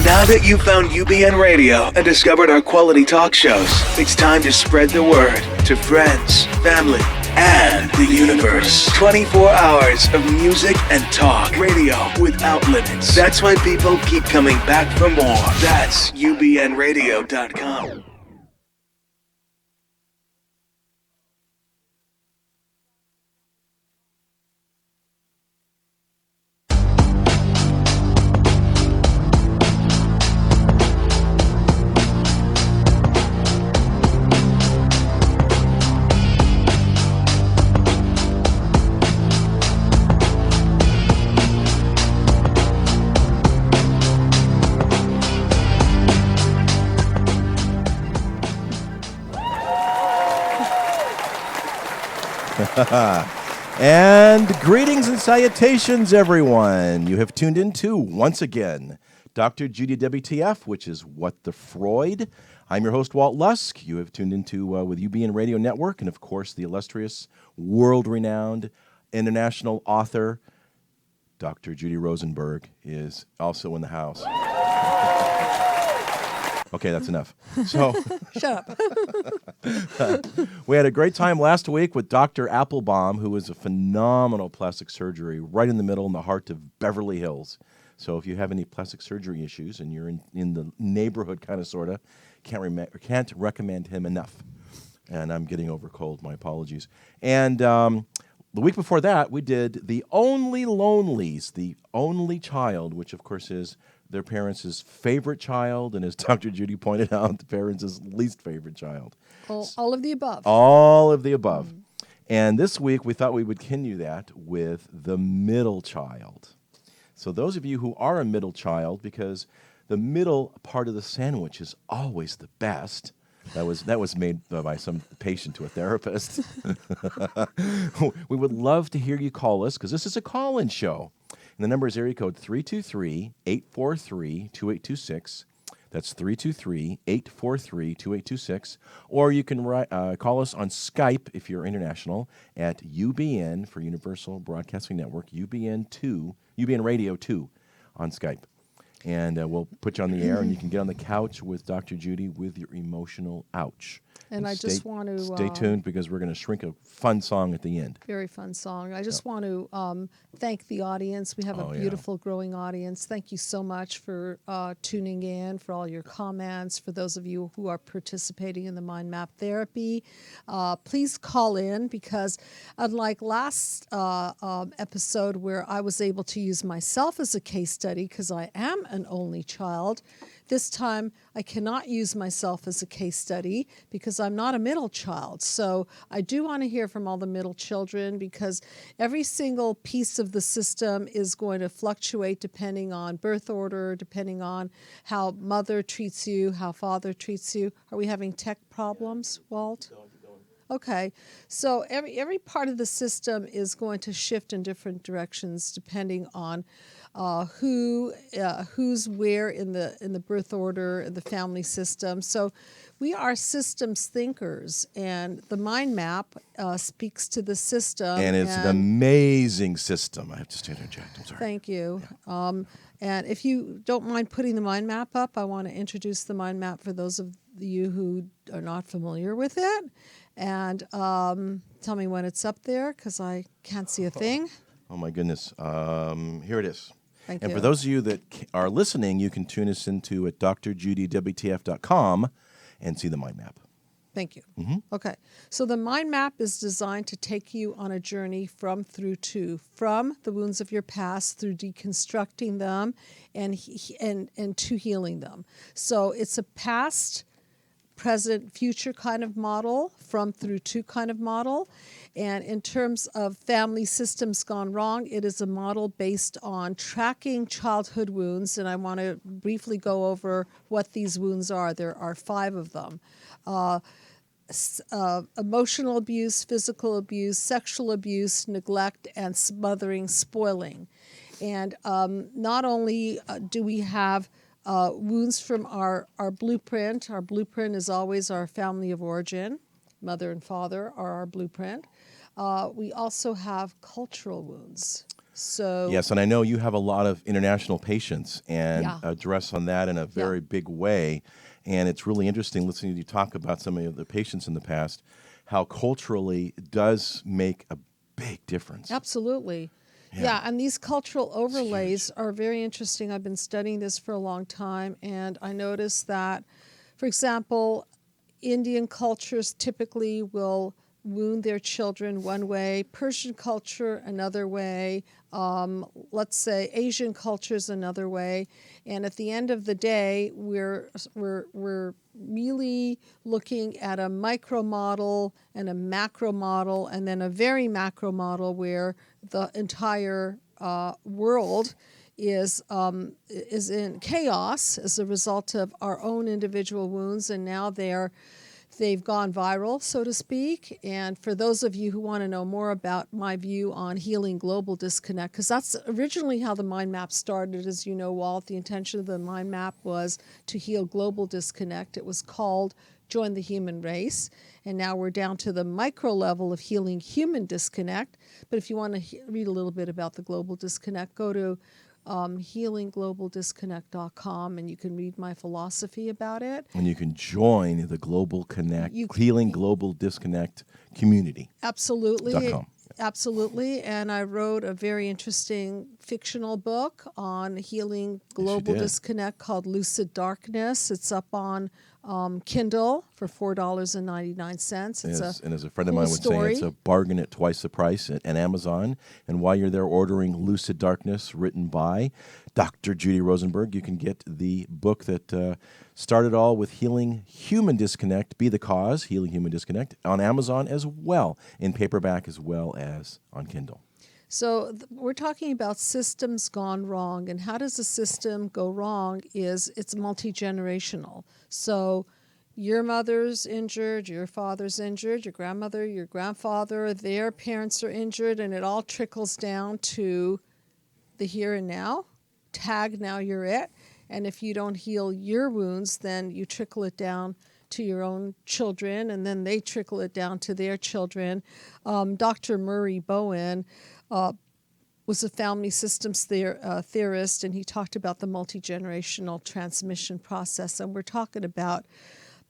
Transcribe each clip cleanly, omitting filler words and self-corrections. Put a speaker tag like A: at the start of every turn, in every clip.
A: Now that you've found UBN Radio and discovered our quality talk shows, it's time to spread the word to friends, family, and the universe. 24 hours of music and talk radio without limits. That's why people keep coming back for more. That's ubnradio.com.
B: And greetings and salutations, everyone. You have tuned into, once again, Dr. Judy WTF, which is What the Freud. I'm your host, Walt Lusk. You have tuned into with UBN Radio Network, and of course, the illustrious, world-renowned, international author, Dr. Judy Rosenberg, is also in the house. Okay, that's enough. So,
C: shut up.
B: We had a great time last week with Dr. Applebaum, who is a phenomenal plastic surgery right in the middle in the heart of Beverly Hills. So if you have any plastic surgery issues and you're in the neighborhood kind of sort of, can't recommend him enough. And I'm getting over cold, my apologies. And the week before that, we did The Only Lonelies, the only child, which of course is their parents' favorite child, and as Dr. Judy pointed out, the parents' least favorite child.
C: All of the above.
B: All of the above. Mm-hmm. And this week, we thought we would continue that with the middle child. So those of you who are a middle child, because the middle part of the sandwich is always the best. That was made by some patient to a therapist. We would love to hear you call us, because this is a call-in show. And the number is area code 323-843-2826. That's 323-843-2826. Or you can call us on Skype if you're international at UBN for Universal Broadcasting Network, UBN Radio 2 on Skype. And we'll put you on the air, and you can get on the couch with Dr. Judy with your emotional ouch.
C: And I just want to...
B: Stay tuned, because we're going to shrink a fun song at the end.
C: Very fun song. I just want to thank the audience. We have a beautiful, growing audience. Thank you so much for tuning in, for all your comments, for those of you who are participating in the mind map therapy. Please call in, because unlike last episode where I was able to use myself as a case study because I am an only child, this time, I cannot use myself as a case study because I'm not a middle child. So I do want to hear from all the middle children, because every single piece of the system is going to fluctuate depending on birth order, depending on how mother treats you, how father treats you. Are we having tech problems, Walt? Okay, so every part of the system is going to shift in different directions depending on who's where in the birth order, the family system. So we are systems thinkers, and the mind map speaks to the system.
B: And it's an amazing system. I have to interject. I'm sorry.
C: Thank you. Yeah. And if you don't mind putting the mind map up, I want to introduce the mind map for those of you who are not familiar with it. And tell me when it's up there, because I can't see a thing.
B: Oh, my goodness. Here it is.
C: Thank
B: you.
C: And
B: for those of you that are listening, you can tune us into at drjudywtf.com and see the mind map.
C: Thank you.
B: Mm-hmm.
C: Okay. So the mind map is designed to take you on a journey from the wounds of your past, through deconstructing them and to healing them. So it's a past, present, future kind of model, from through to kind of model. And in terms of family systems gone wrong, it is a model based on tracking childhood wounds. And I want to briefly go over what these wounds are. There are 5 of them. Emotional abuse, physical abuse, sexual abuse, neglect, and smothering, spoiling. And not only do we have wounds from our blueprint. Our blueprint is always our family of origin. Mother and father are our blueprint. We also have cultural wounds. So
B: yes, and I know you have a lot of international patients and address on that in a very big way. And it's really interesting listening to you talk about some of the patients in the past, how culturally it does make a big difference.
C: Absolutely. Yeah, and these cultural overlays are very interesting. I've been studying this for a long time, and I noticed that, for example, Indian cultures typically will wound their children one way, Persian culture another way, let's say Asian cultures another way, and at the end of the day, we're really looking at a micro model and a macro model, and then a very macro model where the entire world is in chaos as a result of our own individual wounds, and now they've gone viral, so to speak. And for those of you who want to know more about my view on healing global disconnect, because that's originally how the mind map started, as you know, Walt. The intention of the mind map was to heal global disconnect. It was called Join the Human Race. And now we're down to the micro level of healing human disconnect. But if you want to read a little bit about the global disconnect, go to healingglobaldisconnect.com, and you can read my philosophy about it.
B: And you can join the Global Connect, Healing Global Disconnect community.
C: Absolutely.
B: .com.
C: Absolutely. And I wrote a very interesting fictional book on healing global disconnect called Lucid Darkness. It's up on Kindle for $4.99.
B: And as a friend of mine would say, it's a bargain at twice the price at Amazon. And while you're there ordering Lucid Darkness, written by Dr. Judy Rosenberg, you can get the book that started all with Healing Human Disconnect, Be the Cause, Healing Human Disconnect, on Amazon as well, in paperback as well as on Kindle.
C: So we're talking about systems gone wrong, and how does a system go wrong is it's multi-generational. So your mother's injured, your father's injured, your grandmother, your grandfather, their parents are injured, and it all trickles down to the here and now. Tag, now you're it. And if you don't heal your wounds, then you trickle it down to your own children, and then they trickle it down to their children. Dr. Murray Bowen was a family systems theorist, and he talked about the multi-generational transmission process. And we're talking about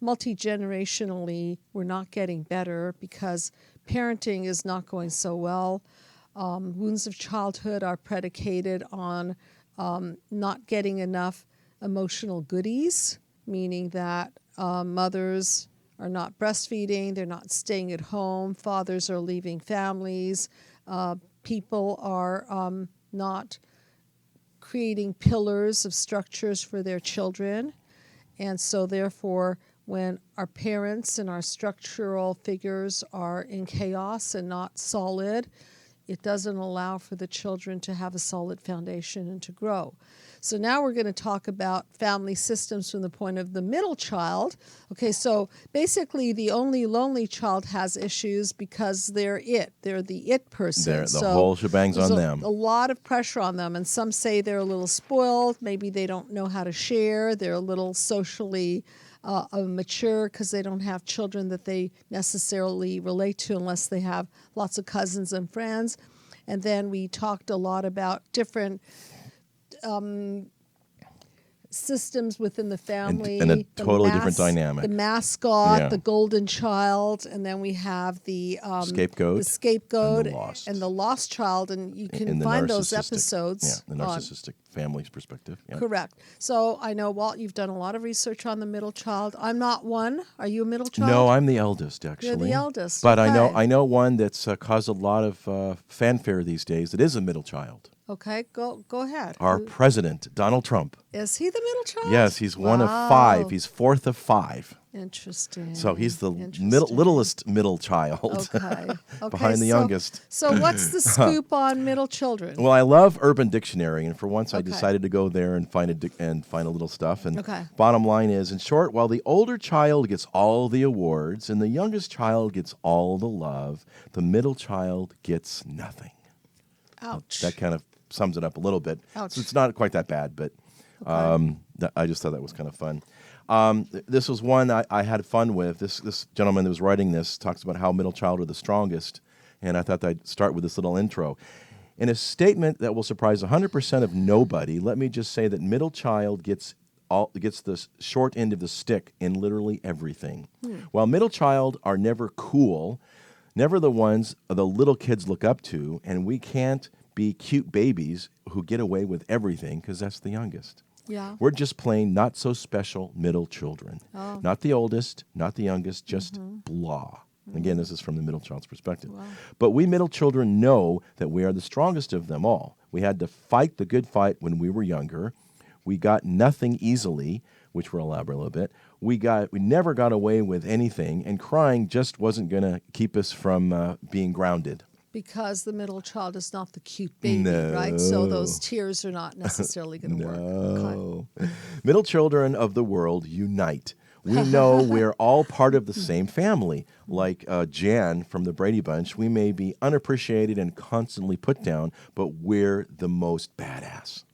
C: multi-generationally, we're not getting better because parenting is not going so well. Wounds of childhood are predicated on not getting enough emotional goodies, meaning that mothers are not breastfeeding, they're not staying at home, fathers are leaving families, people are not creating pillars of structures for their children. And so therefore, when our parents and our structural figures are in chaos and not solid, it doesn't allow for the children to have a solid foundation and to grow. So now we're going to talk about family systems from the point of the middle child. Okay, so basically the only lonely child has issues because they're the it person.
B: The whole shebang's on them.
C: A lot of pressure on them, and some say they're a little spoiled. Maybe they don't know how to share. They're a little socially mature because they don't have children that they necessarily relate to unless they have lots of cousins and friends. And then we talked a lot about different systems within the family.
B: And a totally different dynamic.
C: The mascot, the golden child, and then we have the
B: scapegoat,
C: and the lost child. And you can find those episodes.
B: Yeah, the narcissistic family's perspective. Yeah.
C: Correct. So I know, Walt, you've done a lot of research on the middle child. I'm not one. Are you a middle child?
B: No, I'm the eldest, actually.
C: You're the eldest.
B: But okay. I know one that's caused a lot of fanfare these days that is a middle child.
C: Okay, go ahead.
B: Our president, Donald Trump.
C: Is he the middle child?
B: Yes, he's one of five. He's fourth of five.
C: Interesting.
B: So he's the littlest middle child.
C: Okay.
B: Behind the youngest.
C: So what's the scoop on middle children?
B: Well, I love Urban Dictionary, and for once I decided to go there and find a little stuff. And bottom line is, in short, while the older child gets all the awards and the youngest child gets all the love, the middle child gets nothing.
C: Ouch.
B: That kind of sums it up a little bit.
C: Ouch.
B: So it's not quite that bad, but I just thought that was kind of fun. This was one I had fun with. This gentleman that was writing this talks about how middle child are the strongest, and I thought I'd start with this little intro. In a statement that will surprise 100% of nobody, let me just say that middle child gets the short end of the stick in literally everything. While middle child are never cool, never the ones the little kids look up to, and we can't be cute babies who get away with everything because that's the youngest.
C: Yeah.
B: We're just plain not so special middle children.
C: Oh.
B: Not the oldest, not the youngest, just blah. Again, this is from the middle child's perspective.
C: Wow.
B: But we middle children know that we are the strongest of them all. We had to fight the good fight when we were younger. We got nothing easily, which we'll elaborate a little bit. We never got away with anything, and crying just wasn't going to keep us from being grounded.
C: Because the middle child is not the cute baby, right? So those tears are not necessarily going to work.
B: No. Okay. Middle children of the world unite. We know we're all part of the same family. Like Jan from the Brady Bunch, we may be unappreciated and constantly put down, but we're the most badass.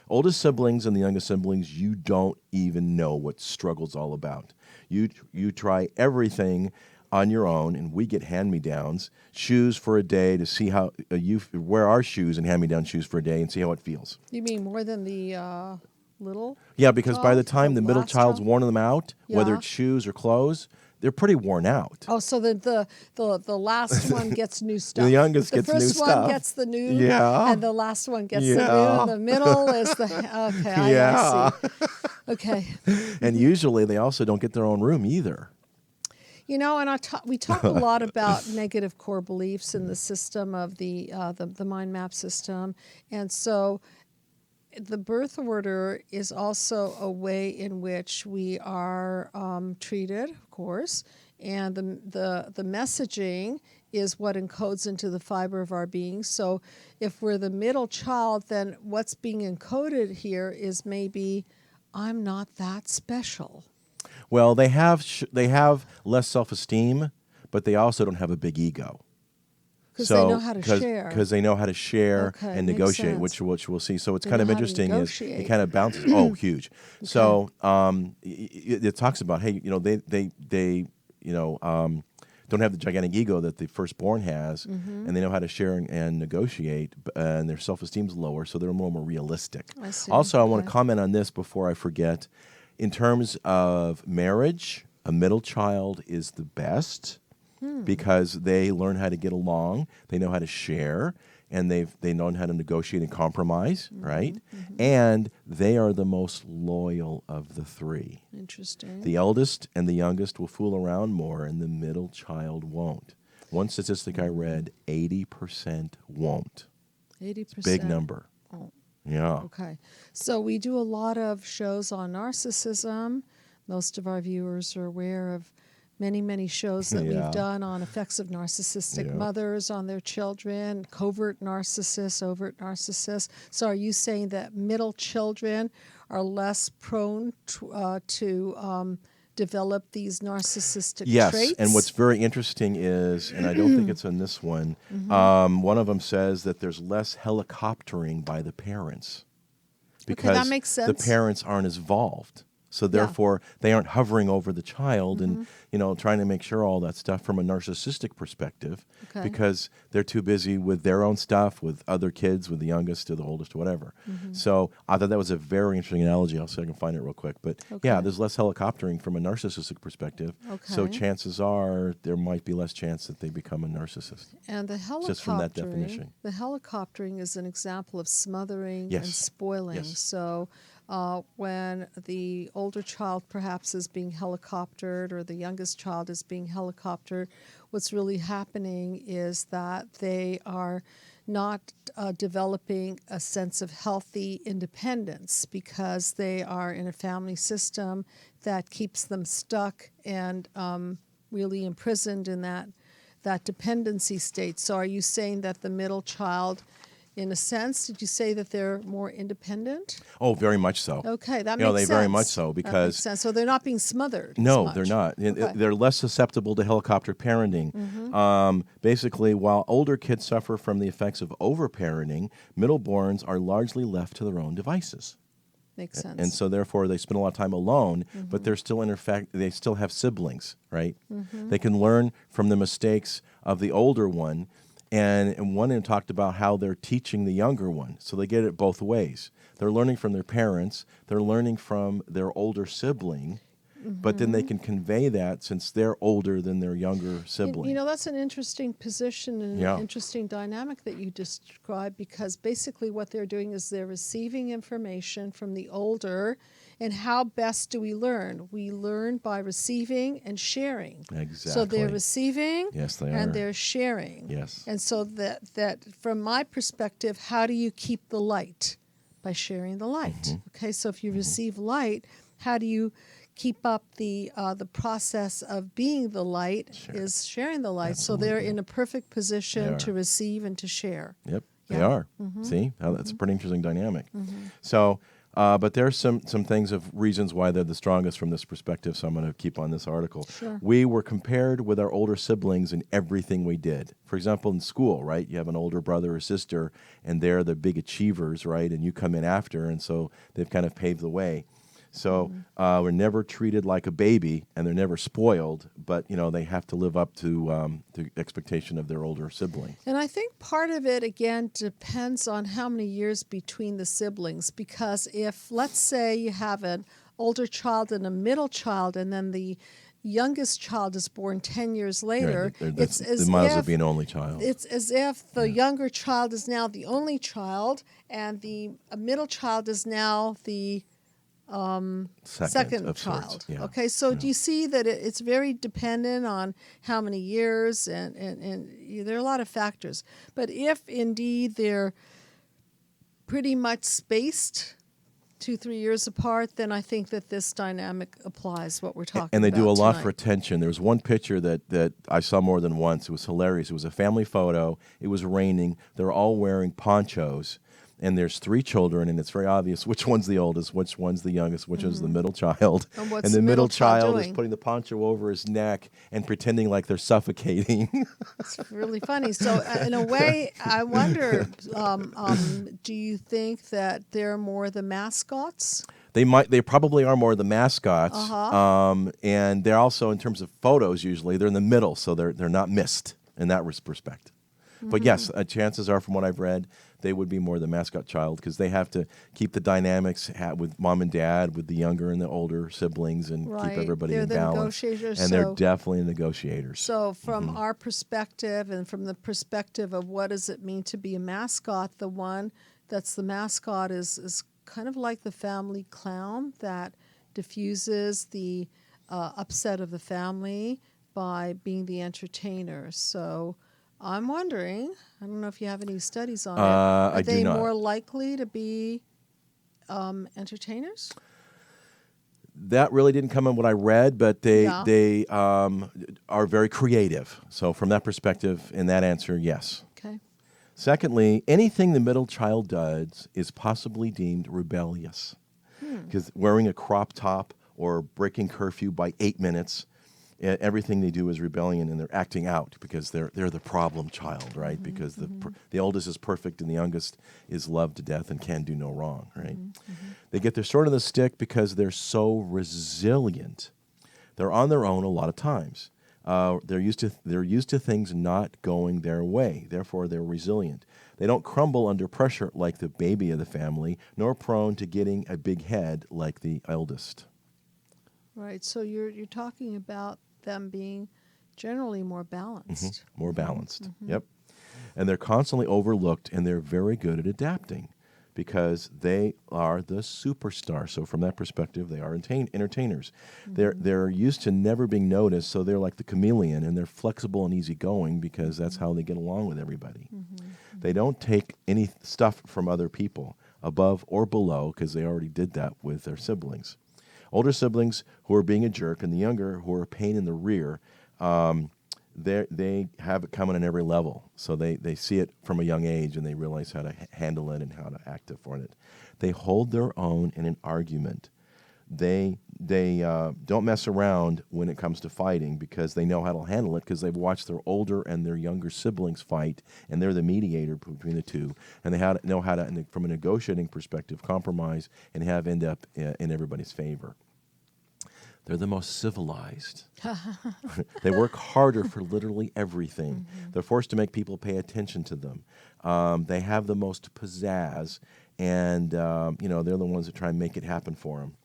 B: Oldest siblings and the youngest siblings, you don't even know what struggle's all about. You try everything on your own, and we get hand-me-downs, shoes for a day to see how you wear our shoes and hand-me-down shoes for a day and see how it feels.
C: You mean more than the little?
B: Yeah, because by the
C: child,
B: time the middle
C: last
B: child's
C: child?
B: worn them out, whether
C: Yeah.
B: it's shoes or clothes, they're pretty worn out.
C: Oh, so the last one gets new stuff.
B: The youngest
C: the
B: gets new
C: first one
B: stuff.
C: gets the new,
B: Yeah.
C: and the last one gets the new,
B: Yeah.
C: and the middle is the okay.
B: Yeah.
C: I see. Okay.
B: And usually they also don't get their own room either.
C: You know, and we talk a lot about negative core beliefs in the system of the mind map system, and so the birth order is also a way in which we are treated, of course, and the messaging is what encodes into the fiber of our being. So if we're the middle child, then what's being encoded here is maybe I'm not that special.
B: Well, they have less self-esteem, but they also don't have a big ego.
C: Because they know how to share.
B: Because they know how to share
C: Okay,
B: and
C: makes
B: negotiate,
C: sense.
B: which we'll see. So it's
C: They
B: kind of
C: know how to
B: interesting. Is
C: negotiate.
B: it kind of bounces? Oh, huge. So it talks about, hey, they don't have the gigantic ego that the firstborn has, and they know how to share and negotiate, and their self-esteem's lower, so they're more realistic.
C: I see.
B: Also, I want to
C: Okay.
B: comment on this before I forget. In terms of marriage, a middle child is the best because they learn how to get along, they know how to share, and they know how to negotiate and compromise, right? And they are the most loyal of the three.
C: Interesting.
B: The eldest and the youngest will fool around more, and the middle child won't. One statistic I read, 80% won't.
C: 80%.
B: Big number.
C: Oh.
B: Yeah.
C: Okay. So we do a lot of shows on narcissism. Most of our viewers are aware of many, many shows that
B: Yeah.
C: we've done on effects of narcissistic
B: Yeah.
C: mothers on their children, covert narcissists, overt narcissists. So are you saying that middle children are less prone to develop these narcissistic
B: Yes,
C: traits?
B: and what's very interesting is, and I don't think it's in this one, one of them says that there's less helicoptering by the parents because
C: that makes sense.
B: the parents aren't as involved. So therefore, they aren't hovering over the child and trying to make sure all that stuff from a narcissistic perspective,
C: Okay.
B: because they're too busy with their own stuff, with other kids, with the youngest to the oldest, whatever. So I thought that was a very interesting analogy. I'll see if I can find it real quick. But yeah,
C: Okay.
B: there's less helicoptering from a narcissistic perspective. So
C: Okay.
B: chances are there might be less chance that they become a narcissist.
C: And the helicoptering,
B: Just from that definition.
C: the helicoptering is an example of smothering
B: Yes.
C: and spoiling.
B: Yes.
C: So when the older child perhaps is being helicoptered or the youngest child is being helicoptered, what's really happening is that they are not developing a sense of healthy independence because they are in a family system that keeps them stuck and really imprisoned in that dependency state. So are you saying that the middle child, in a sense, did you say that they're more independent?
B: Oh, very much so.
C: Okay, that
B: You know,
C: makes
B: they
C: sense.
B: very much so,
C: That makes
B: because-
C: sense. So they're not being smothered. as
B: No,
C: much.
B: they're not.
C: Okay.
B: They're less susceptible to helicopter parenting. Basically, while older kids suffer from the effects of overparenting, middleborns are largely left to their own devices.
C: Makes sense.
B: And so therefore they spend a lot of time alone, but they're still they still have siblings, right? They can learn from the mistakes of the older one And one of them talked about how they're teaching the younger one. So they get it both ways. They're learning from their parents. They're learning from their older sibling. But then they can convey that since they're older than their younger sibling.
C: You know, that's an interesting position and
B: Yeah.
C: an interesting dynamic that you described, because basically what they're doing is they're receiving information from the older. And how best do we learn? We learn by receiving and sharing.
B: Exactly.
C: So they're receiving,
B: yes, they
C: and
B: are.
C: they're sharing.
B: Yes.
C: And so that from my perspective, how do you keep the light? By sharing the light. Okay, so if you receive light, how do you keep up the process of being the light? Is sharing the light.
B: Absolutely.
C: So they're in a perfect position
B: They
C: to
B: are.
C: receive and to share.
B: Yep,
C: Yeah.
B: they are. See, that's a pretty interesting dynamic. So, but there's some things of reasons why they're the strongest from this perspective, so I'm going to keep on this article.
C: Sure.
B: We were compared with our older siblings in everything we did. For example, in school, right, you have an older brother or sister, and they're the big achievers, right, and you come in after, and so they've kind of paved the way. So we're never treated like a baby, and they're never spoiled, but they have to live up to the expectation of their older sibling.
C: And I think part of it, again, depends on how many years between the siblings. Because if, let's say, you have an older child and a middle child, and then the youngest child is born 10 years later, it's as
B: they might as well
C: if
B: be an only child.
C: it's as if the younger child is now the only child, and the middle child is now the second
B: of
C: child.
B: sorts, yeah.
C: Okay, so do you see that it's very dependent on how many years, and there are a lot of factors. But if indeed they're pretty much spaced 2-3 years apart, then I think that this dynamic applies, what we're talking about.
B: And they do a lot for
C: tonight.
B: attention. There was one picture that I saw more than once. It was hilarious. It was a family photo. It was raining. They're all wearing ponchos. And there's 3 children, and it's very obvious which one's the oldest, which one's the youngest, which is the middle child.
C: And what's
B: the
C: the
B: middle
C: middle child
B: child is
C: doing?
B: putting the poncho over his neck and pretending like they're suffocating.
C: It's really funny. So in a way, I wonder, do you think that they're more the mascots?
B: They probably are more the mascots, and they're also, in terms of photos, usually they're in the middle, so they're not missed in that respect. But yes, chances are, from what I've read, they would be more the mascot child, because they have to keep the dynamics with mom and dad, with the younger and the older siblings, and
C: Right.
B: keep everybody
C: They're
B: in
C: the
B: balance.
C: negotiators,
B: And
C: so-
B: they're definitely negotiators.
C: So from our perspective, and from the perspective of what does it mean to be a mascot, the one that's the mascot is kind of like the family clown that diffuses the upset of the family by being the entertainer. So I'm wondering, I don't know if you have any studies on it, are
B: I do
C: they
B: not.
C: more likely to be entertainers?
B: That really didn't come in what I read, but they
C: Yeah.
B: are very creative. So from that perspective, in that answer, yes.
C: Okay.
B: Secondly, anything the middle child does is possibly deemed rebellious, because wearing a crop top or breaking curfew by 8 minutes, everything they do is rebellion, and they're acting out because they're the problem child, right? Because the oldest is perfect and the youngest is loved to death and can do no wrong, right? They get their sword on the stick because they're so resilient. They're on their own a lot of times. They're used to things not going their way. Therefore, they're resilient. They don't crumble under pressure like the baby of the family, nor prone to getting a big head like the eldest.
C: Right. So you're talking about them being generally more balanced.
B: More balanced. Yep. And they're constantly overlooked, and they're very good at adapting because they are the superstar. So from that perspective, they are entertainers. They're used to never being noticed, so they're like the chameleon, and they're flexible and easygoing because that's how they get along with everybody. They don't take any stuff from other people, above or below, because they already did that with their siblings. Older siblings who are being a jerk, and the younger who are a pain in the rear, they have it coming in every level. So they see it from a young age, and they realize how to handle it and how to act upon it. They hold their own in an argument. They don't mess around when it comes to fighting because they know how to handle it because they've watched their older and their younger siblings fight, and they're the mediator between the two. And they know how to, from a negotiating perspective, compromise and have end up in everybody's favor. They're the most civilized. They work harder for literally everything. They're forced to make people pay attention to them. They have the most pizzazz, and they're the ones that try and make it happen for them.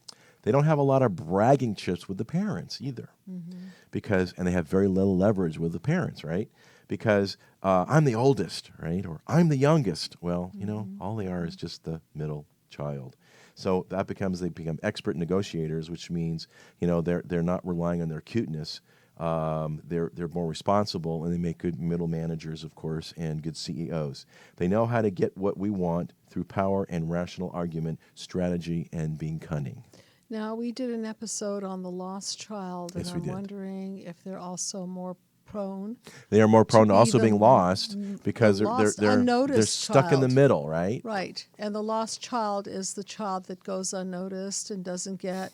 B: They don't have a lot of bragging chips with the parents either, and they have very little leverage with the parents, right? Because I'm the oldest, right? Or I'm the youngest. Well, all they are is just the middle child. So they become expert negotiators, which means, they're not relying on their cuteness. They're more responsible, and they make good middle managers, of course, and good CEOs. They know how to get what we want through power and rational argument, strategy, and being cunning.
C: Now, we did an episode on the lost child, and
B: Yes, we
C: I'm
B: did.
C: wondering if they're also more prone.
B: They are more prone to
C: be
B: also
C: the
B: being lost because
C: lost,
B: they're
C: unnoticed
B: stuck in the
C: child.
B: middle, right?
C: Right. And the lost child is the child that goes unnoticed and doesn't get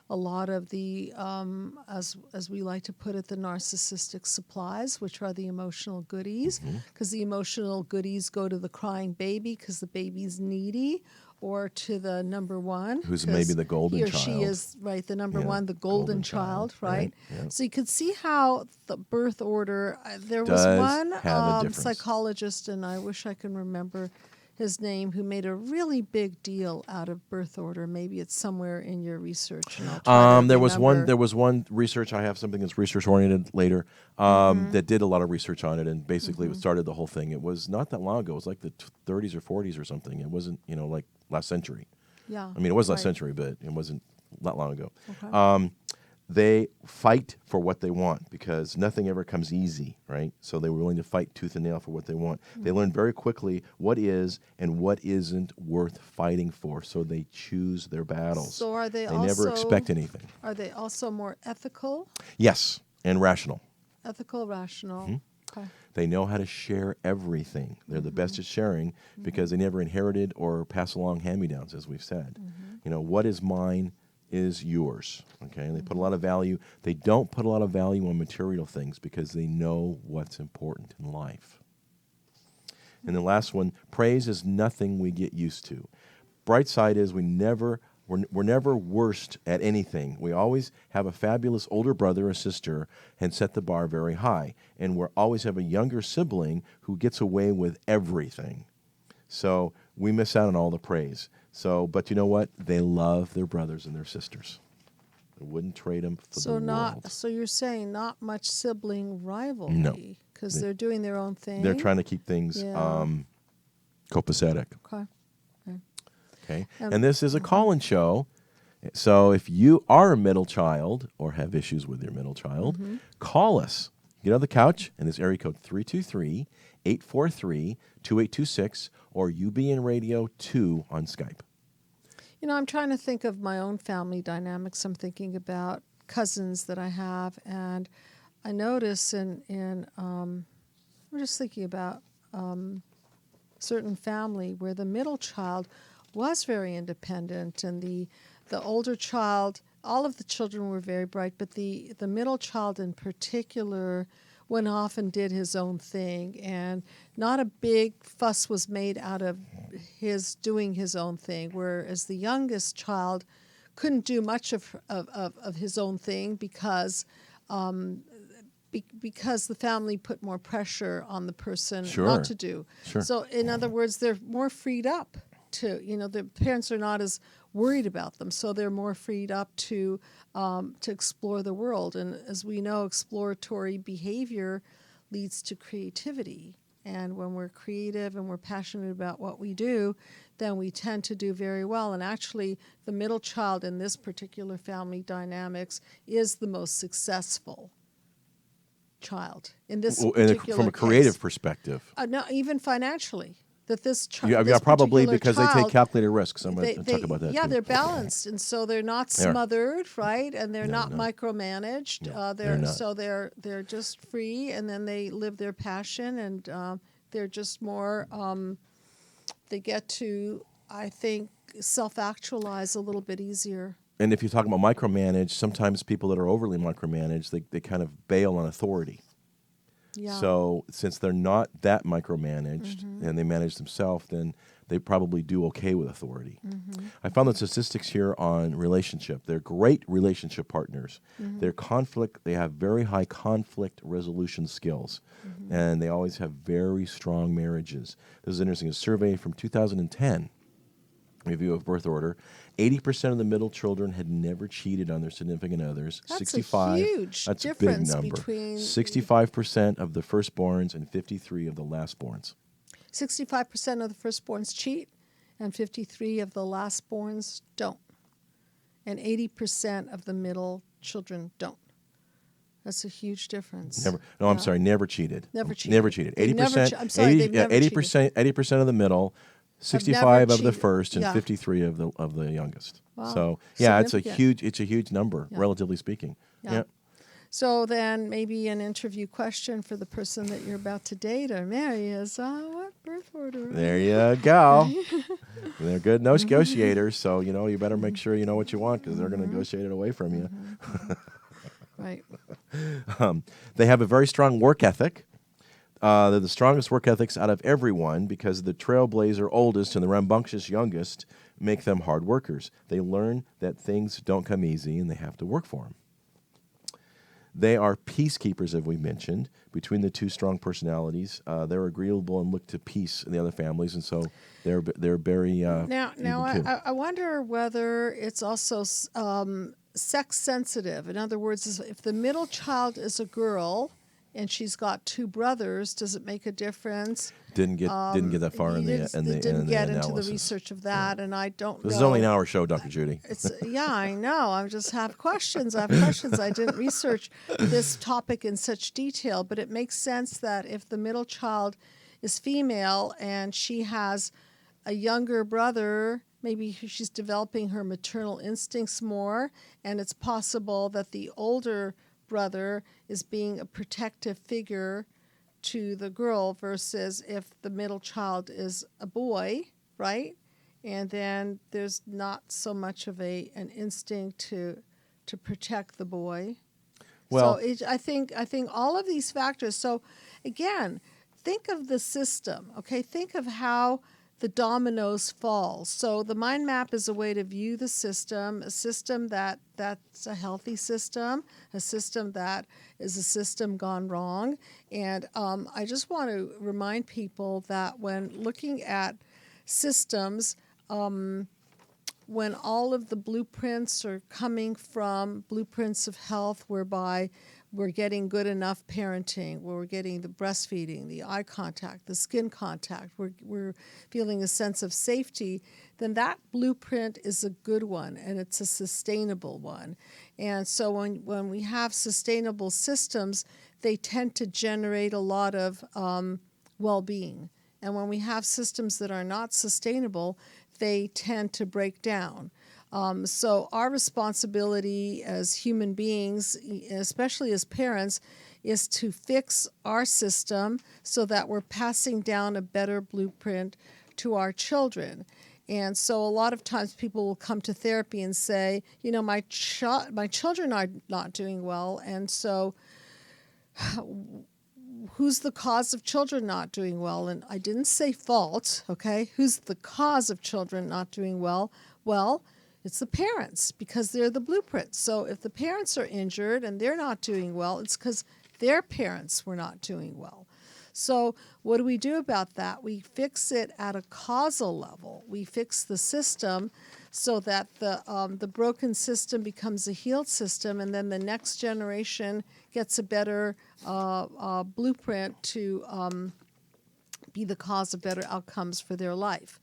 C: a lot of the, as we like to put it, the narcissistic supplies, which are the emotional goodies, because the emotional goodies go to the crying baby because the baby's needy, or to the number one,
B: Who's maybe the golden
C: he or
B: child.
C: she is, right, the number
B: Yeah,
C: one, the golden child, right?
B: Yeah.
C: So you could see how the birth order, there was
B: Does
C: one
B: have a difference.
C: psychologist, and I wish I can remember his name, who made a really big deal out of birth order. Maybe it's somewhere in your research. And I'll try to
B: There was
C: remember.
B: one research. I have something that's research oriented later that did a lot of research on it, and basically it started the whole thing. It was not that long ago. It was like the 30s or 40s or something. It wasn't like last century.
C: Yeah.
B: I mean, it was last
C: right.
B: century, but it wasn't that long ago.
C: Okay.
B: They fight for what they want because nothing ever comes easy, right? So they were willing to fight tooth and nail for what they want. They learn very quickly what is and what isn't worth fighting for, so they choose their battles.
C: So are they
B: never expect anything.
C: Are they also more ethical?
B: Yes, and rational.
C: Ethical, rational. Okay.
B: They know how to share everything. They're the best at sharing because they never inherited or pass along hand-me-downs, as we've said. What is mine is yours. Okay, and they put a lot of value. They don't put a lot of value on material things because they know what's important in life. And the last one, praise is nothing we get used to. Bright side is we're never worst at anything. We always have a fabulous older brother or sister and set the bar very high. And we always have a younger sibling who gets away with everything. So we miss out on all the praise. But you know what? They love their brothers and their sisters. They wouldn't trade them for the world.
C: So you're saying not much sibling rivalry?
B: No.
C: Because they're doing their own thing?
B: They're trying to keep things copacetic. Okay. And this is a call-in show. So if you are a middle child or have issues with your middle child, call us. Get on the couch, and this area code 323-843-2826 or UBN Radio 2 on Skype.
C: I'm trying to think of my own family dynamics. I'm thinking about cousins that I have, and I notice I'm just thinking about certain family where the middle child was very independent, and the older child, all of the children were very bright, but the middle child in particular went off and did his own thing, and not a big fuss was made out of his doing his own thing, whereas the youngest child couldn't do much of his own thing because the family put more pressure on the person not to do.
B: Sure.
C: So in other words, they're more freed up to, the parents are not as worried about them, so they're more freed up to explore the world. And as we know, exploratory behavior leads to creativity. And when we're creative and we're passionate about what we do, then we tend to do very well. And actually, the middle child in this particular family dynamics is the most successful child in this particular
B: from a creative
C: case.
B: perspective.
C: No, even financially. That this child,
B: Yeah, probably because they take
C: child,
B: calculated risks. I'm going to talk about that.
C: Yeah,
B: too.
C: they're balanced, and so they're not smothered, right? And they're not micromanaged.
B: they're not.
C: So they're just free, and then they live their passion, and they're just more. They get to, I think, self-actualize a little bit easier.
B: And if you're talking about micromanage, sometimes people that are overly micromanaged, they kind of bail on authority.
C: Yeah.
B: So since they're not that micromanaged and they manage themselves, then they probably do okay with authority. I found the statistics here on relationship. They're great relationship partners. They have very high conflict resolution skills, and they always have very strong marriages. This is interesting. A survey from 2010, review of birth order, 80% of the middle children had never cheated on their significant others.
C: That's
B: 65,
C: a huge
B: that's a big
C: difference
B: number.
C: between
B: 65% of the firstborns and 53 of the lastborns.
C: 65% of the firstborns cheat, and 53 of the lastborns don't, and 80% of the middle children don't. That's a huge difference.
B: Never. No, I'm sorry. Never cheated.
C: Never cheated.
B: Never cheated.
C: They've
B: 80%.
C: never I'm sorry. They've never
B: 80%. 80% of the middle, 65 of the
C: cheated.
B: first, and
C: Yeah.
B: 53 of the youngest.
C: Wow.
B: So yeah, it's a
C: Significant.
B: huge number,
C: Yeah.
B: relatively speaking.
C: Yeah. So then maybe an interview question for the person that you're about to date or marry is, what birth order?
B: There you go. They're good negotiators, so you better make sure you know what you want because they're going to negotiate it away from you.
C: Right.
B: They have a very strong work ethic. They're the strongest work ethics out of everyone because the trailblazer oldest and the rambunctious youngest make them hard workers. They learn that things don't come easy and they have to work for them. They are peacekeepers, as we mentioned, between the two strong personalities. They're agreeable and look to peace in the other families, and so they're very
C: Now
B: even too.
C: I wonder whether it's also sex sensitive. In other words, if the middle child is a girl and she's got two brothers, does it make a difference?
B: Didn't get that far in the
C: didn't get into the
B: analysis.
C: research of that, and I don't know.
B: This is only an hour show, Dr. Judy.
C: Yeah, I know. I just have questions. I didn't research this topic in such detail, but it makes sense that if the middle child is female and she has a younger brother, maybe she's developing her maternal instincts more, and it's possible that the older brother is being a protective figure to the girl versus if the middle child is a boy, right? And then there's not so much of an instinct to protect the boy.
B: Well,
C: so I think all of these factors. So again, think of the system. Okay, think of how the dominoes fall. So the mind map is a way to view the system, a system that's a healthy system, a system that is a system gone wrong. And I just want to remind people that when looking at systems, when all of the blueprints are coming from blueprints of health whereby we're getting good enough parenting, where we're getting the breastfeeding, the eye contact, the skin contact, we're feeling a sense of safety, then that blueprint is a good one and it's a sustainable one. And so when we have sustainable systems, they tend to generate a lot of well-being. And when we have systems that are not sustainable, they tend to break down. So our responsibility as human beings, especially as parents, is to fix our system so that we're passing down a better blueprint to our children. And so a lot of times people will come to therapy and say, my children are not doing well, and so who's the cause of children not doing well? And I didn't say fault, okay? Who's the cause of children not doing well? Well, it's the parents, because they're the blueprint. So if the parents are injured and they're not doing well, it's because their parents were not doing well. So what do we do about that? We fix it at a causal level. We fix the system so that the broken system becomes a healed system, and then the next generation gets a better blueprint to be the cause of better outcomes for their life.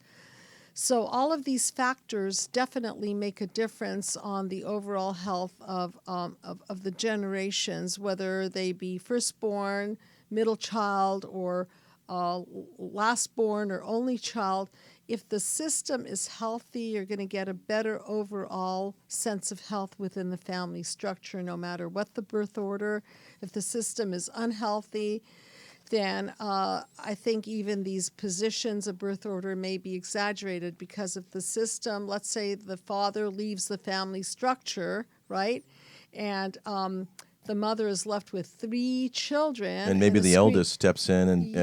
C: So all of these factors definitely make a difference on the overall health of the generations, whether they be firstborn, middle child, or lastborn or only child. If the system is healthy, you're going to get a better overall sense of health within the family structure, no matter what the birth order. If the system is unhealthy, then I think even these positions of birth order may be exaggerated, because if the system, let's say the father leaves the family structure, right, and the mother is left with 3 children.
B: And maybe the eldest steps in and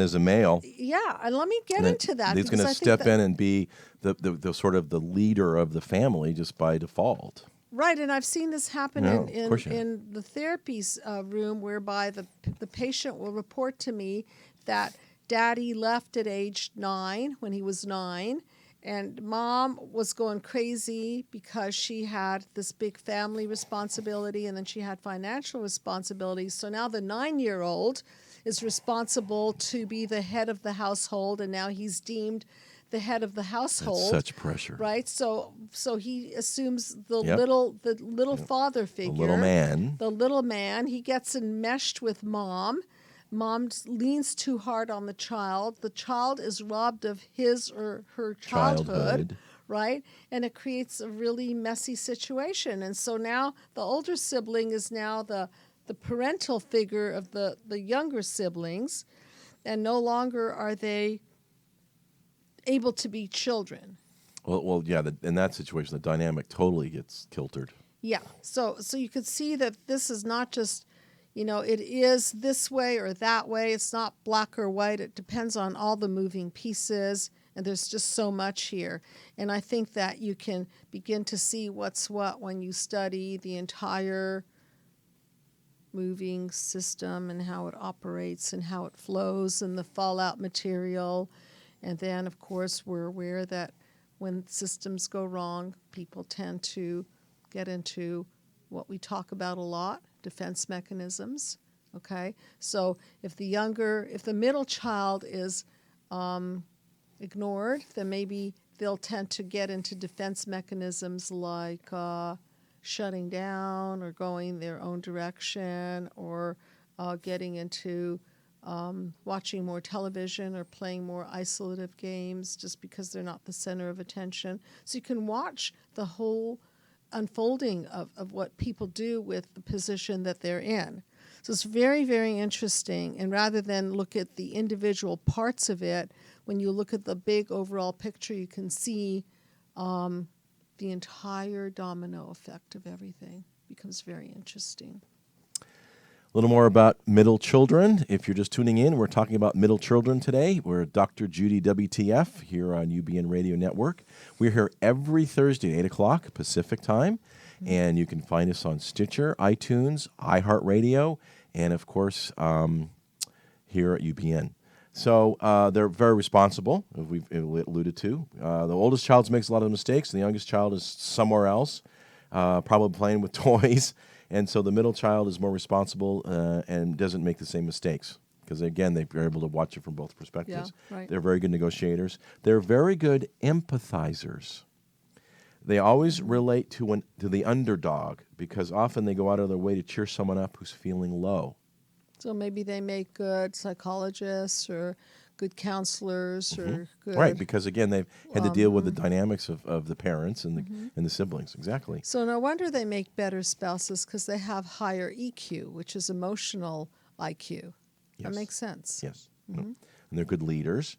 B: as a male.
C: Yeah, and let me get into that.
B: He's going to step in and be the sort of the leader of the family just by default.
C: Right, and I've seen this happen in the therapy room, whereby the patient will report to me that Daddy left at age 9 when he was 9, and Mom was going crazy because she had this big family responsibility, and then she had financial responsibilities. So now the 9-year-old is responsible to be the head of the household, and now he's deemed the head of the household.
B: That's such pressure,
C: right? So he assumes the little father figure,
B: the little man.
C: He gets enmeshed with Mom. Mom leans too hard on the child. The child is robbed of his or her childhood. Right? And it creates a really messy situation. And so now the older sibling is now the parental figure of the younger siblings, and no longer are they able to be children.
B: Well, yeah. In that situation, the dynamic totally gets kiltered.
C: Yeah. So you could see that this is not just, it is this way or that way. It's not black or white. It depends on all the moving pieces, and there's just so much here. And I think that you can begin to see what's what when you study the entire moving system and how it operates and how it flows and the fallout material. And then, of course, we're aware that when systems go wrong, people tend to get into what we talk about a lot, defense mechanisms, okay? So if the middle child is ignored, then maybe they'll tend to get into defense mechanisms like shutting down or going their own direction, or getting into watching more television or playing more isolative games just because they're not the center of attention. So you can watch the whole unfolding of what people do with the position that they're in. So it's very, very interesting. And rather than look at the individual parts of it, when you look at the big overall picture, you can see the entire domino effect of everything. It becomes very interesting.
B: A little more about middle children. If you're just tuning in, we're talking about middle children today. We're Dr. Judy WTF here on UBN Radio Network. We're here every Thursday at 8 o'clock Pacific time, and you can find us on Stitcher, iTunes, iHeartRadio, and, of course, here at UBN. So they're very responsible, as we've alluded to. The oldest child makes a lot of mistakes, and the youngest child is somewhere else, probably playing with toys. And so the middle child is more responsible and doesn't make the same mistakes because, again, they're able to watch it from both perspectives.
C: Yeah, right.
B: They're very good negotiators. They're very good empathizers. They always relate to the underdog because often they go out of their way to cheer someone up who's feeling low.
C: So maybe they make good psychologists or good counselors or good...
B: Right, because, again, they've had to deal with the dynamics of the parents and the siblings. Exactly.
C: So no wonder they make better spouses because they have higher EQ, which is emotional IQ.
B: Yes.
C: That makes sense.
B: Yes. And they're good leaders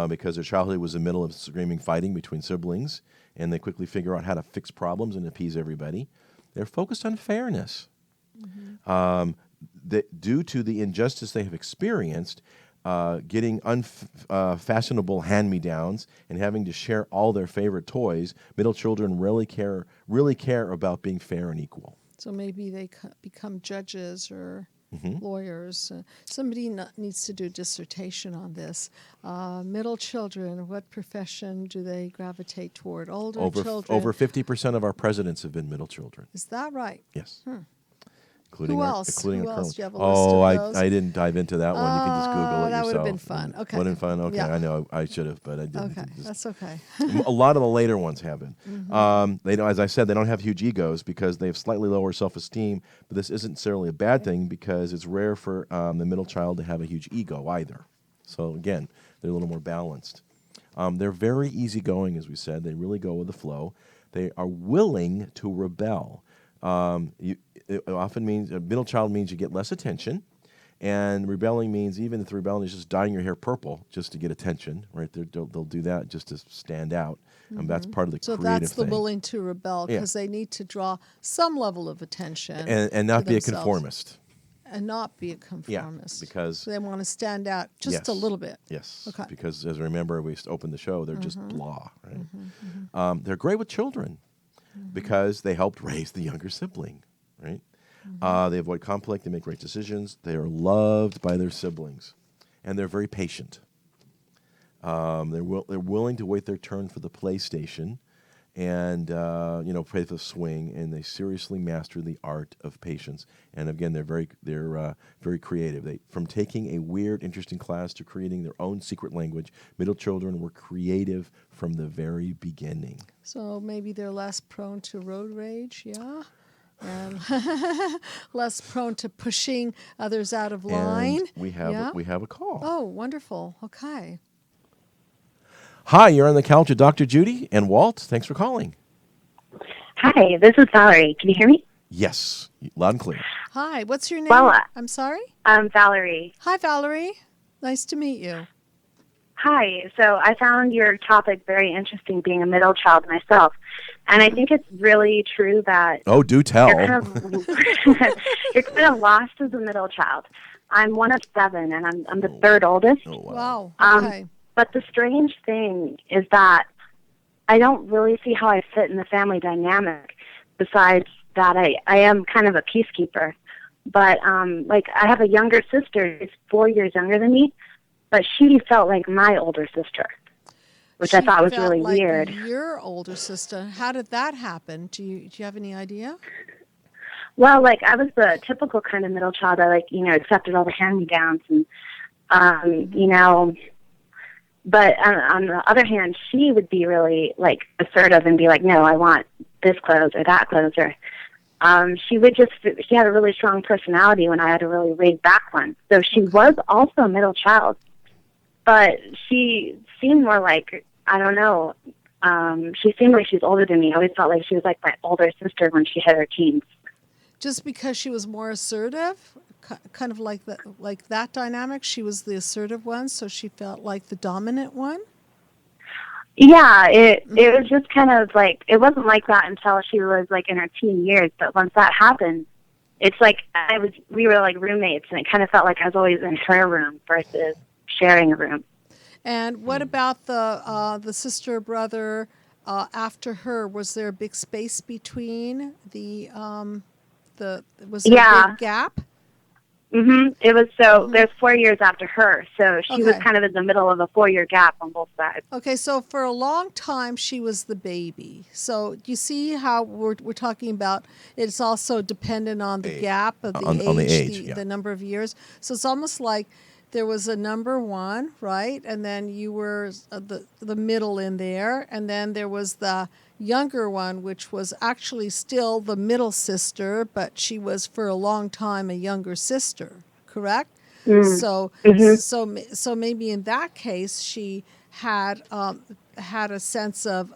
B: because their childhood was in the middle of screaming fighting between siblings, and they quickly figure out how to fix problems and appease everybody. They're focused on fairness. Due to the injustice they have experienced, getting unfashionable hand-me-downs and having to share all their favorite toys, middle children really care about being fair and equal.
C: So maybe they become judges or lawyers. Somebody needs to do a dissertation on this. Middle children, what profession do they gravitate toward? Older children?
B: Over 50% of our presidents have been middle children.
C: Is that right?
B: Yes.
C: Including
B: Who
C: our
B: else?
C: Do you have a list of those?
B: I didn't dive into that one. You can just Google it yourself.
C: That would have been fun. Okay.
B: Would have been fun? Okay,
C: Yeah.
B: I know I should have, but I didn't.
C: Okay, that's okay.
B: A lot of the later ones haven't. They don't, as I said, they don't have huge egos because they have slightly lower self-esteem, but this isn't necessarily a bad thing because it's rare for the middle child to have a huge ego either. So, again, they're a little more balanced. They're very easygoing, as we said. They really go with the flow. They are willing to rebel. It often means a middle child means you get less attention, And rebelling means, even if the rebellion is just dyeing your hair purple just to get attention, right? They'll do that just to stand out. And that's part of the
C: So
B: creative
C: that's the
B: thing.
C: willing to rebel because they need to draw some level of attention.
B: And not
C: to
B: be a
C: themselves.
B: conformist.
C: And not be a conformist.
B: Because
C: they want to stand out just a little bit.
B: Yes.
C: Okay.
B: Because as remember, we opened the show, they're just blah, right? They're great with children because they helped raise the younger sibling, right? They avoid conflict. They make great decisions. They are loved by their siblings, and they're very patient. They're willing to wait their turn for the PlayStation, and play the swing. And they seriously master the art of patience. And again, they're very creative. From taking a weird, interesting class to creating their own secret language, middle children were creative from the very beginning.
C: So maybe they're less prone to road rage, yeah? And less prone to pushing others out of line.
B: And we have a call.
C: Oh, wonderful. Okay.
B: Hi, you're on the couch with Dr. Judy and Walt. Thanks for calling.
D: Hi, this is Valerie. Can you hear me?
B: Yes, loud and clear.
C: Hi, what's your name?
D: Well,
C: I'm sorry?
D: I'm Valerie.
C: Hi, Valerie. Nice to meet you.
D: Hi. So I found your topic very interesting, being a middle child myself. And I think it's really true that...
B: Oh, do tell.
D: You're kind of lost as a middle child. I'm one of 7, and I'm the third oldest.
B: Oh, wow.
C: Okay.
D: But the strange thing is that I don't really see how I fit in the family dynamic, besides that I am kind of a peacekeeper. But, I have a younger sister who's 4 years younger than me, but she felt like my older sister, which I thought was really weird.
C: Your older sister. How did that happen? Do you have any idea?
D: Well, I was the typical kind of middle child. I accepted all the hand-me-downs and, but on the other hand, she would be really assertive and be like, no, I want this clothes or that clothes, or she had a really strong personality when I had a really laid back one. So she was also a middle child, but she seemed more like, I don't know, she seemed like she was older than me. I always felt like she was like my older sister when she hit her teens.
C: Just because she was more assertive? Kind of like that dynamic? She was the assertive one, so she felt like the dominant one?
D: Yeah, it was just kind of it wasn't like that until she was in her teen years, but once that happened, it's we were like roommates, and it kind of felt like I was always in her room versus sharing a room.
C: And what about the sister brother after her? Was there a big space between was there a big gap?
D: It was there's 4 years after her, so she was kind of in the middle of a 4-year gap on both sides.
C: Okay, so for a long time she was the baby. So you see how we're talking about it's also dependent on the gap of the age, the number of years. So it's almost like there was a number 1, right? And then you were the middle in there, and then there was the younger one, which was actually still the middle sister, but she was for a long time a younger sister, correct? So maybe in that case she had a sense of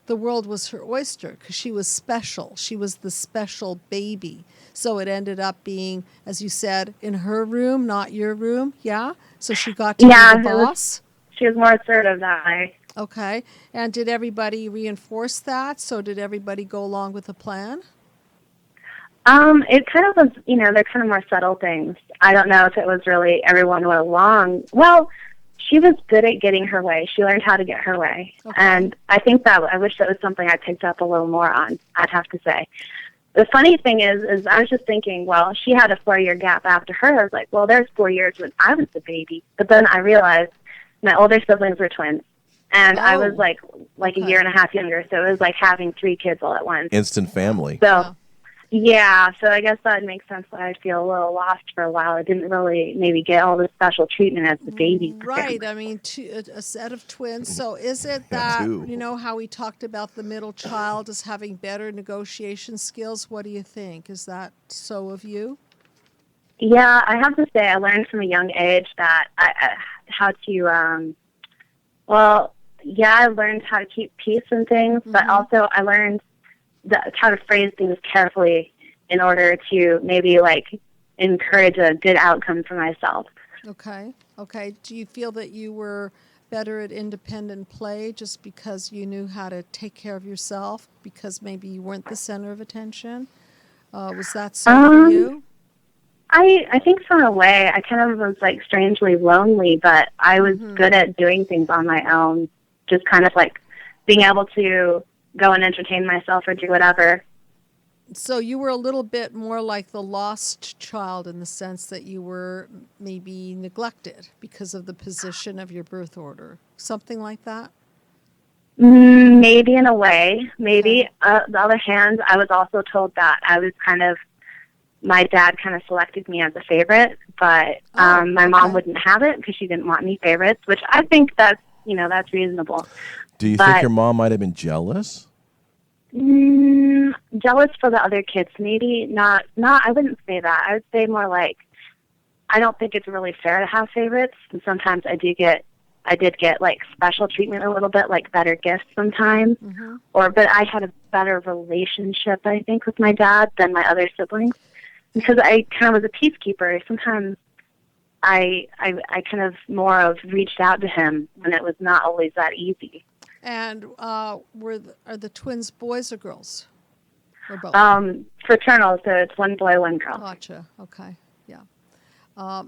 C: the world was her oyster because she was special. She was the special baby. So it ended up being, as you said, in her room, not your room. Yeah. So she got to be the boss.
D: She was more assertive that way.
C: Okay. And did everybody reinforce that? So did everybody go along with the plan?
D: It kind of was, they're kind of more subtle things. I don't know if it was really everyone went along. Well, she was good at getting her way. She learned how to get her way. Okay. And I think I wish that was something I picked up a little more on, I'd have to say. The funny thing is I was just thinking, well, she had a 4-year gap after her. I was like, well, there's 4 years when I was the baby. But then I realized my older siblings were twins. And I was like a year and a half younger, so it was like having 3 kids all at once.
B: Instant family.
D: So, so I guess that makes sense why I'd feel a little lost for a while. I didn't really maybe get all the special treatment as the baby.
C: Right. I mean, a set of twins. So is it that, how we talked about the middle child as having better negotiation skills? What do you think? Is that so of you?
D: Yeah, I have to say I learned from a young age that how to, I learned how to keep peace and things, but also I learned how to phrase things carefully in order to maybe encourage a good outcome for myself.
C: Okay. Do you feel that you were better at independent play just because you knew how to take care of yourself, because maybe you weren't the center of attention? Was that so for you?
D: I think so in a way. I kind of was like strangely lonely, but I was good at doing things on my own, just kind of like being able to go and entertain myself or do whatever.
C: So you were a little bit more like the lost child in the sense that you were maybe neglected because of the position of your birth order. Something like that?
D: Maybe in a way. Maybe. On the other hand, I was also told that I was my dad kind of selected me as a favorite, but my mom wouldn't have it because she didn't want any favorites, which I think that's reasonable.
B: Do you think your mom might have been jealous?
D: Jealous for the other kids, maybe. Not. I wouldn't say that. I would say more like, I don't think it's really fair to have favorites, and sometimes I did get like special treatment a little bit, like better gifts sometimes. But I had a better relationship, I think, with my dad than my other siblings, because I kind of was a peacekeeper. Sometimes I kind of more of reached out to him when it was not always that easy.
C: And are the twins boys or girls? Or both?
D: Fraternal, so it's one boy, one girl.
C: Gotcha. Okay. Yeah.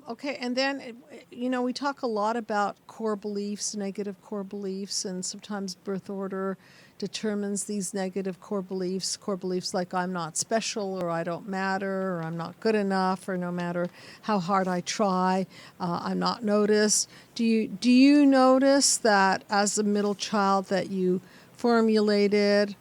C: Okay. And then, we talk a lot about core beliefs, negative core beliefs, and sometimes birth order determines these negative core beliefs like I'm not special, or I don't matter, or I'm not good enough, or no matter how hard I try, I'm not noticed. Do you notice that as a middle child that you formulated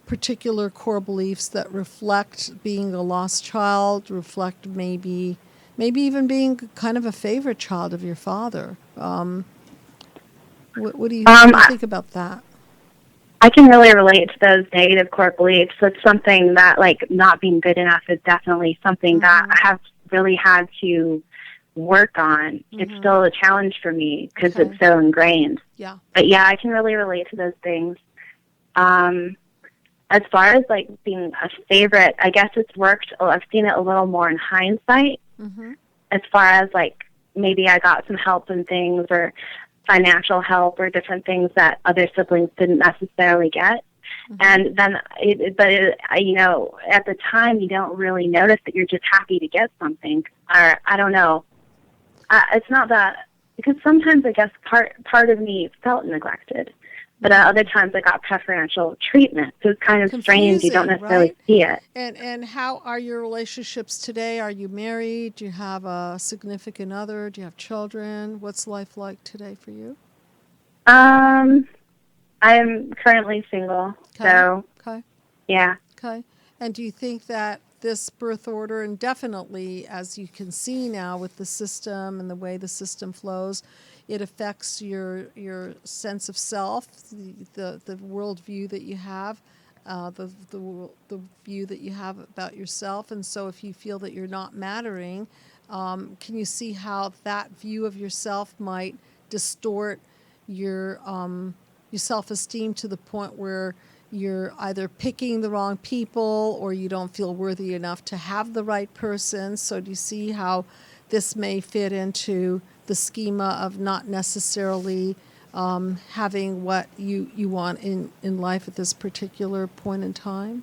C: particular core beliefs that reflect being a lost child, reflect maybe even being kind of a favorite child of your father? What do you think about that?
D: I can really relate to those negative core beliefs. It's something that, like, not being good enough is definitely something that I have really had to work on. It's still a challenge for me because it's so ingrained.
C: Yeah.
D: But yeah, I can really relate to those things. As far as like being a favorite, I guess it's worked. I've seen it a little more in hindsight. As far as like maybe I got some help in things, or financial help, or different things that other siblings didn't necessarily get. And then, at the time, you don't really notice that you're just happy to get something. Or I don't know. It's not that, because sometimes I guess part of me felt neglected, but at other times I got preferential treatment. So it's kind of strange. You don't necessarily see it.
C: And how are your relationships today? Are you married? Do you have a significant other? Do you have children? What's life like today for you?
D: I'm currently single. So, yeah.
C: Okay. And do you think that this birth order, and definitely, as you can see now with the system and the way the system flows, it affects your sense of self, the worldview that you have, the view that you have about yourself. And so if you feel that you're not mattering, can you see how that view of yourself might distort your self-esteem to the point where you're either picking the wrong people, or you don't feel worthy enough to have the right person? So do you see how this may fit into the schema of not necessarily having what you want in life at this particular point in time?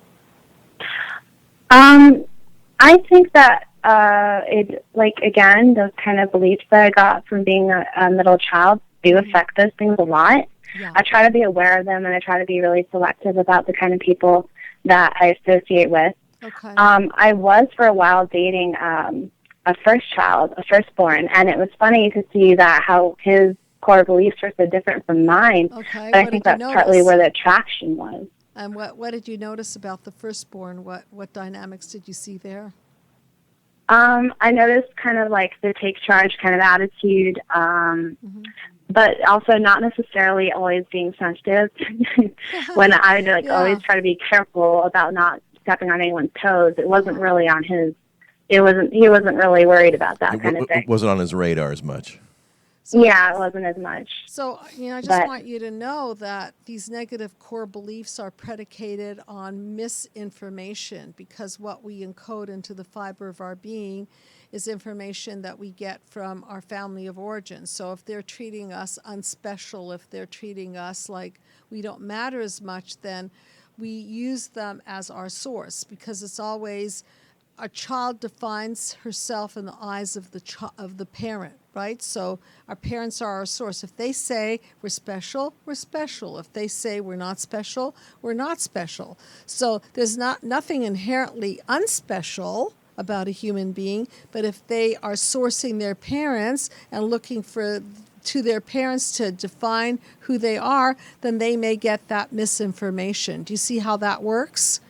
D: I think that again, those kind of beliefs that I got from being a middle child do affect those things a lot. Yeah. I try to be aware of them, and I try to be really selective about the kind of people that I associate with.
C: Okay.
D: I was for a while dating a firstborn, and it was funny to see that how his core beliefs were so different from mine.
C: Okay.
D: But I think that's partly where the attraction was.
C: And what did you notice about the firstborn? What dynamics did you see there?
D: I noticed kind of like the take charge kind of attitude, but also not necessarily always being sensitive. When I would always try to be careful about not stepping on anyone's toes, it wasn't really on his. He wasn't really worried about that kind of thing.
B: It wasn't on his radar as much.
C: So,
D: Yeah, it wasn't as much.
C: So, I just
D: But
C: want you to know that these negative core beliefs are predicated on misinformation, because what we encode into the fiber of our being is information that we get from our family of origin. So if they're treating us unspecial, if they're treating us like we don't matter as much, then we use them as our source, because it's always a child defines herself in the eyes of the parent, right? So our parents are our source. If they say we're special, we're special. If they say we're not special, we're not special. So there's nothing inherently unspecial about a human being, but if they are sourcing their parents and looking to their parents to define who they are, then they may get that misinformation. Do you see how that works?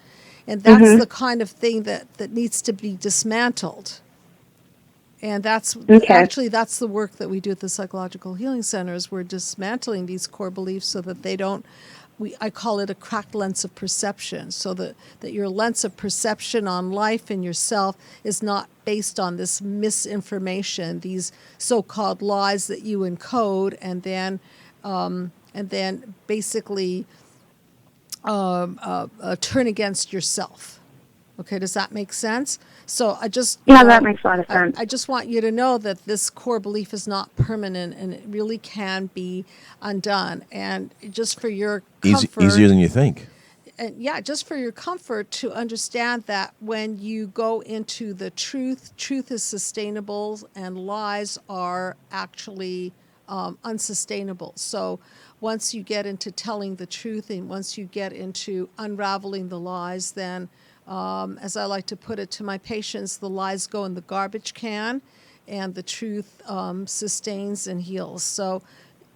C: And that's the kind of thing that needs to be dismantled. And that's the work that we do at the Psychological Healing Center, is we're dismantling these core beliefs so that they don't, I call it a cracked lens of perception, so that your lens of perception on life and yourself is not based on this misinformation, these so-called lies that you encode, and then basically turn against yourself. Okay, does that make sense? So
D: that makes a lot of sense.
C: I just want you to know that this core belief is not permanent, and it really can be undone. And just for your comfort,
B: easier than you think.
C: And just for your comfort, to understand that when you go into the truth is sustainable, and lies are actually unsustainable. So once you get into telling the truth, and once you get into unraveling the lies, then as I like to put it to my patients, the lies go in the garbage can, and the truth sustains and heals. So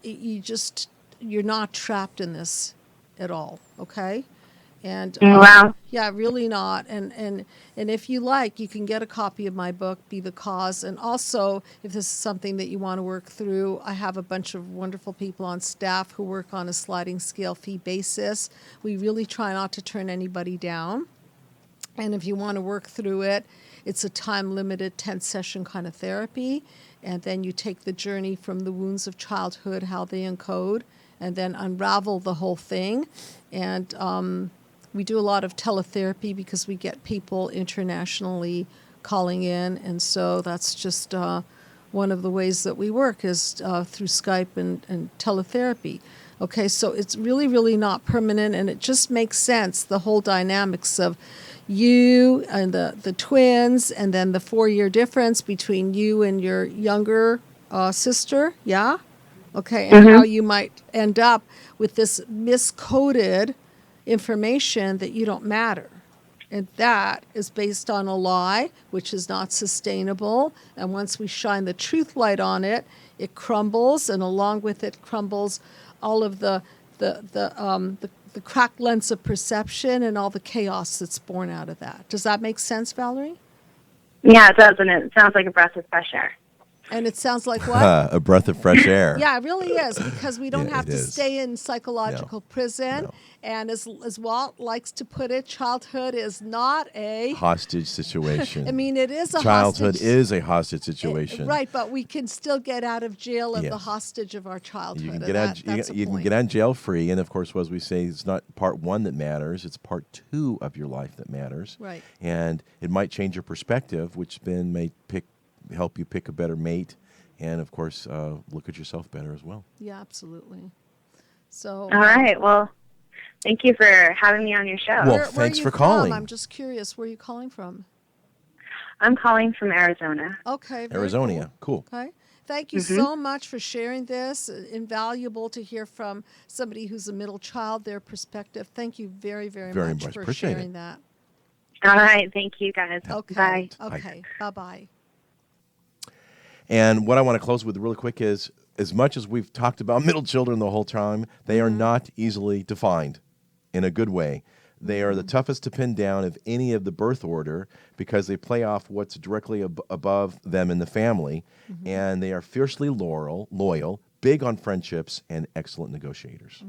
C: you're not trapped in this at all, okay? And
D: wow.
C: Yeah, really not. And if you like, you can get a copy of my book, Be the Cause. And also, if this is something that you want to work through, I have a bunch of wonderful people on staff who work on a sliding scale fee basis. We really try not to turn anybody down. And if you want to work through it, it's a time-limited 10-session kind of therapy. And then you take the journey from the wounds of childhood, how they encode, and then unravel the whole thing. And we do a lot of teletherapy because we get people internationally calling in. And so that's just one of the ways that we work, is through Skype and teletherapy. Okay, so it's really, really not permanent, and it just makes sense, the whole dynamics of you and the twins, and then the 4-year difference between you and your younger sister, yeah? Okay, and how you might end up with this miscoded information that you don't matter. And that is based on a lie, which is not sustainable. And once we shine the truth light on it, it crumbles, and along with it crumbles all of the cracked lens of perception and all the chaos that's born out of that. Does that make sense, Valerie?
D: Yeah, it does, and it sounds like a breath of fresh air.
C: And it sounds like what?
B: A breath of fresh air.
C: Yeah, it really is, because we don't
B: Yeah,
C: have
B: it
C: to
B: is.
C: stay in psychological prison.
B: No.
C: And as Walt likes to put it, childhood is not a
B: hostage situation.
C: I mean, it is a
B: childhood
C: hostage.
B: is a hostage situation.
C: Right, but we can still get out of jail of the
B: Yes.
C: hostage of our childhood.
B: You can
C: and
B: get out.
C: that's the
B: You can
C: point.
B: get out jail free, and of course, as we say, it's not part one that matters; it's part two of your life that matters.
C: Right.
B: And it might change your perspective, which then may help you pick a better mate, and of course, look at yourself better as well.
C: Yeah, absolutely. So.
D: All right. Well, thank you for having me on your show.
B: Well,
C: Where
B: thanks
C: are you
B: for calling.
C: From? I'm just curious. Where are you calling from?
D: I'm calling from Arizona.
C: Okay. Very
B: Arizona, cool.
C: Okay. Thank you so much for sharing this. Invaluable to hear from somebody who's a middle child, their perspective. Thank you very, very much for
B: Appreciate
C: sharing
B: it.
C: that.
D: All right. Thank you, guys.
C: Okay.
D: Bye.
C: Okay. Bye-bye.
B: And what I want to close with really quick is, as much as we've talked about middle children the whole time, they are not easily defined in a good way. They are the toughest to pin down of any of the birth order, because they play off what's directly above them in the family, and they are fiercely loyal, big on friendships, and excellent negotiators.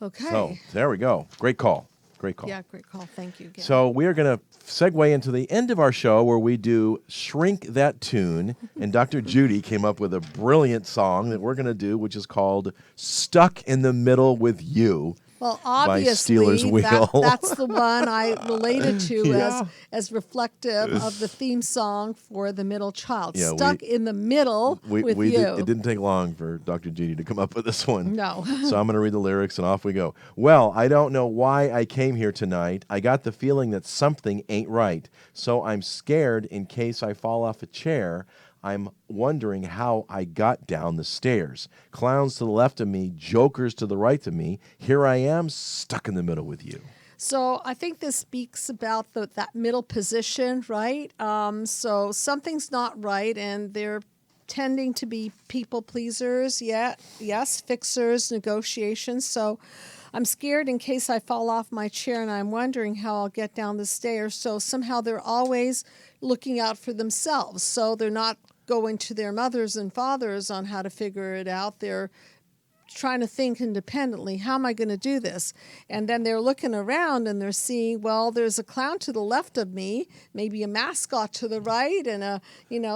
C: Okay.
B: So there we go. Great call. Great call.
C: Yeah, great call. Thank you again.
B: So we are going to segue into the end of our show where we do Shrink That Tune. And Dr. Judy came up with a brilliant song that we're going to do, which is called Stuck in the Middle with You.
C: Well,
B: by
C: obviously,
B: Steelers Wheel.
C: that's the one I related to
B: Yeah.
C: as reflective of the theme song for the middle child.
B: Yeah,
C: Stuck in the middle with you.
B: It didn't take long for Dr. Judy to come up with this one.
C: No.
B: So I'm going to read the lyrics and off we go. Well, I don't know why I came here tonight. I got the feeling that something ain't right. So I'm scared in case I fall off a chair. I'm wondering how I got down the stairs. Clowns to the left of me, jokers to the right of me. Here I am, stuck in the middle with you.
C: So I think this speaks about that middle position, right? So something's not right, and they're tending to be people pleasers. Yes, fixers, negotiations. So I'm scared in case I fall off my chair, and I'm wondering how I'll get down the stairs. So somehow they're always looking out for themselves. So they're not going to their mothers and fathers on how to figure it out. They're trying to think independently. How am I going to do this? And then they're looking around and they're seeing, well, there's a clown to the left of me, maybe a mascot to the right, and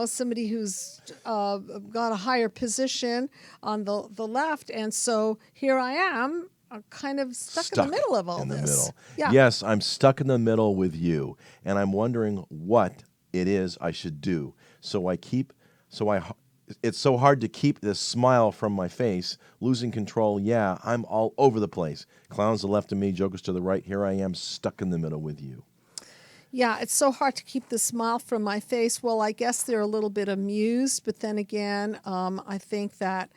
C: somebody who's got a higher position on the left. And so here I am, kind of stuck in the middle of all this. Yeah.
B: Yes, I'm stuck in the middle with you, and I'm wondering what it is I should do. It's so hard to keep this smile from my face, losing control. Yeah, I'm all over the place. Clowns to the left of me, jokers to the right. Here I am, stuck in the middle with you.
C: Yeah, it's so hard to keep the smile from my face. Well, I guess they're a little bit amused, but then again, I think that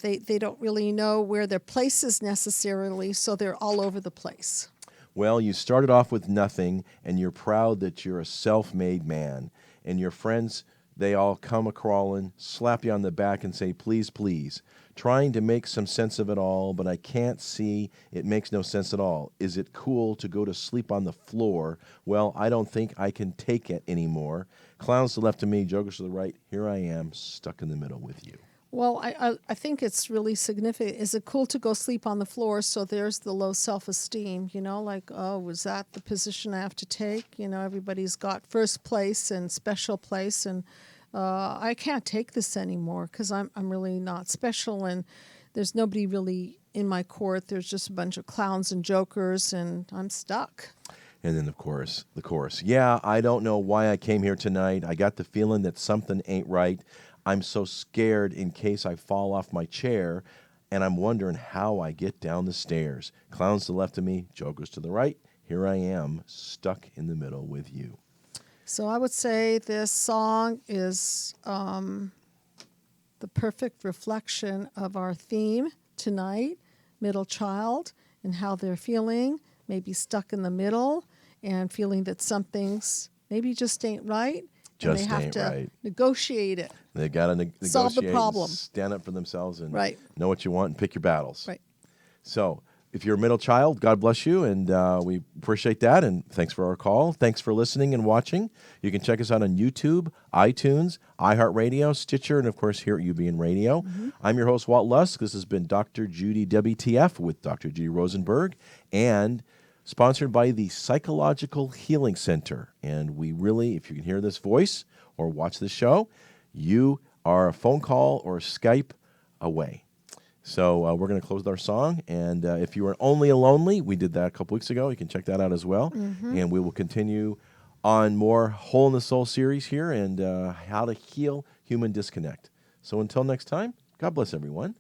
C: they don't really know where their place is necessarily, so they're all over the place.
B: Well, you started off with nothing, and you're proud that you're a self-made man. And your friends, they all come a-crawling, slap you on the back and say, please, please. Trying to make some sense of it all, but I can't see it makes no sense at all. Is it cool to go to sleep on the floor? Well, I don't think I can take it anymore. Clowns to the left of me, jokers to the right. Here I am, stuck in the middle with you.
C: Well, I think it's really significant. Is it cool to go sleep on the floor? So there's the low self-esteem, like, oh, was that the position I have to take? Everybody's got first place and special place, and I can't take this anymore because I'm really not special, and there's nobody really in my court. There's just a bunch of clowns and jokers, and I'm stuck.
B: And then, of course, the chorus. Yeah, I don't know why I came here tonight. I got the feeling that something ain't right. I'm so scared in case I fall off my chair, and I'm wondering how I get down the stairs. Clowns to the left of me, jokers to the right. Here I am, stuck in the middle with you.
C: So I would say this song is the perfect reflection of our theme tonight, middle child, and how they're feeling, maybe stuck in the middle, and feeling that something's maybe just ain't right. And they have to negotiate it.
B: They got to negotiate,
C: solve the problem,
B: stand up for themselves, and
C: right.
B: know what you want and pick your battles.
C: Right.
B: So if you're a middle child, God bless you, and we appreciate that, and thanks for our call. Thanks for listening and watching. You can check us out on YouTube, iTunes, iHeartRadio, Stitcher, and, of course, here at UBN Radio. Mm-hmm. I'm your host, Walt Lusk. This has been Dr. Judy WTF with Dr. Judy Rosenberg, and sponsored by the Psychological Healing Center. And we really, if you can hear this voice or watch this show, you are a phone call or Skype away. So we're going to close with our song. And if you are only a lonely, we did that a couple weeks ago. You can check that out as well. Mm-hmm. And we will continue on more Hole in the Soul series here and how to heal human disconnect. So until next time, God bless everyone.